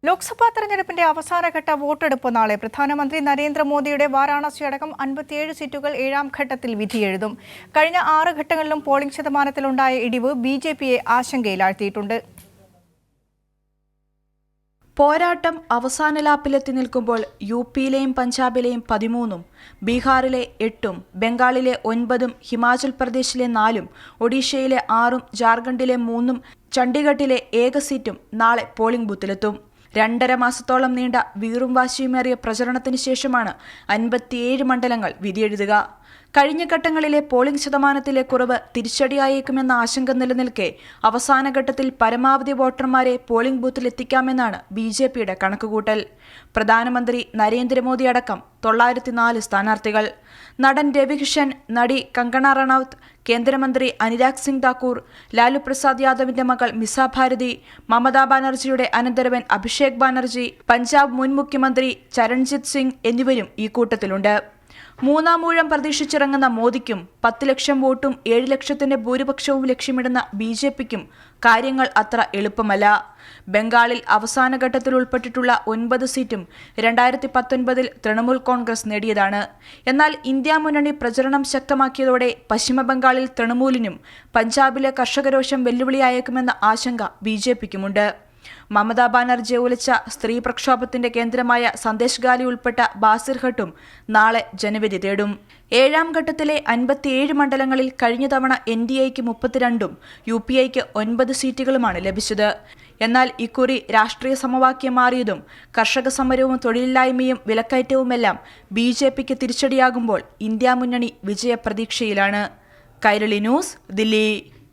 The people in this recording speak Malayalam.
ലോക്സഭാ തെരഞ്ഞെടുപ്പിന്റെ അവസാനഘട്ട വോട്ടെടുപ്പ് നാളെ. പ്രധാനമന്ത്രി നരേന്ദ്രമോദിയുടെ വാരാണസി അടക്കം 57 സീറ്റുകൾ 7ാം ഘട്ടത്തിൽ വിധിയെഴുതും. കഴിഞ്ഞ 6 ഘട്ടങ്ങളിലും പോളിംഗ് ശതമാനത്തിലുണ്ടായ ഇടിവ് ബിജെപിയെ ആശങ്കയിലാഴ്ത്തിയിട്ടുണ്ട്. പോരാട്ടം അവസാന ലാപ്പിലെത്തി നിൽക്കുമ്പോൾ യു.പിയിലെയും പഞ്ചാബിലെയും 13ഉം, ബീഹാറിലെ 8ഉം, ബംഗാളിലെ 9ഉം, ഹിമാചൽ പ്രദേശിലെ 4ഉം, ഒഡീഷയിലെ 6ഉം, ജാർഖണ്ഡിലെ 3ഉം, ചണ്ഡീഗഡിലെ ഏക സീറ്റും നാളെ പോളിംഗ് ബൂത്തിലെത്തും. 2.5 മാസത്തോളം നീണ്ട വീറും വാശിയുമേറിയ പ്രചരണത്തിന് ശേഷമാണ് 57 മണ്ഡലങ്ങൾ വിധിയെഴുതുക. കഴിഞ്ഞ ഘട്ടങ്ങളിലെ പോളിംഗ് ശതമാനത്തിലെ കുറവ് തിരിച്ചടിയായേക്കുമെന്ന ആശങ്ക നിലനിൽക്കെ അവസാനഘട്ടത്തിൽ പരമാവധി വോട്ടർമാരെ പോളിംഗ് ബൂത്തിലെത്തിക്കാമെന്നാണ് ബിജെപിയുടെ കണക്കുകൂട്ടൽ. പ്രധാനമന്ത്രി നരേന്ദ്രമോദി അടക്കം 904 സ്ഥാനാർത്ഥികൾ. നടൻ രവികിഷൻ, നടി കങ്കണ റണൌത്ത്, കേന്ദ്രമന്ത്രി അനുരാഗ് സിംഗ് താക്കൂർ, ലാലു പ്രസാദ് യാദവിന്റെ മകൾ മിസ ഭാരതി, മമതാ ബാനർജിയുടെ അനന്തരവൻ അഭിഷേക് ബാനർജി, പഞ്ചാബ് മുൻ മുഖ്യമന്ത്രി ചരൺജിത് സിംഗ് എന്നിവരും ഈ കൂട്ടത്തിലുണ്ട്. 3ാം ഊഴം പ്രതീക്ഷിച്ചിറങ്ങുന്ന മോദിക്കും 10 ലക്ഷം വോട്ടും 7 ലക്ഷത്തിന്റെ ഭൂരിപക്ഷവും ലക്ഷ്യമിടുന്ന ബിജെപിക്കും കാര്യങ്ങൾ അത്ര എളുപ്പമല്ല. ബംഗാളിൽ അവസാന ഘട്ടത്തിൽ ഉൾപ്പെട്ടിട്ടുള്ള 9 സീറ്റും 2019 തൃണമൂൽ കോൺഗ്രസ് നേടിയതാണ്. എന്നാൽ ഇന്ത്യ മുന്നണി പ്രചരണം ശക്തമാക്കിയതോടെ പശ്ചിമബംഗാളിൽ തൃണമൂലിനും പഞ്ചാബിലെ കർഷകരോഷം വെല്ലുവിളിയായേക്കുമെന്ന ആശങ്ക ബിജെപിക്കുമുണ്ട്. മമതാ ബാനർജിയെ ഉലച്ച സ്ത്രീ പ്രക്ഷോഭത്തിന്റെ കേന്ദ്രമായ സന്ദേശ് ഗാലി ഉൾപ്പെട്ട ബാസിർഘട്ടും നാളെ ജനവിധി തേടും. 7ാം ഘട്ടത്തിലെ 57 മണ്ഡലങ്ങളിൽ കഴിഞ്ഞ തവണ NDAയ്ക്ക് 32ഉം UPIക്ക് 9 സീറ്റുകളുമാണ് ലഭിച്ചത്. എന്നാൽ ഇക്കുറി രാഷ്ട്രീയ സമവാക്യം മാറിയതും കർഷക സമരവും തൊഴിലില്ലായ്മയും വിലക്കയറ്റവുമെല്ലാം ബിജെപിക്ക് തിരിച്ചടിയാകുമ്പോൾ ഇന്ത്യ മുന്നണി വിജയപ്രതീക്ഷയിലാണ്. കൈരളി ന്യൂസ്, ദില്ലി.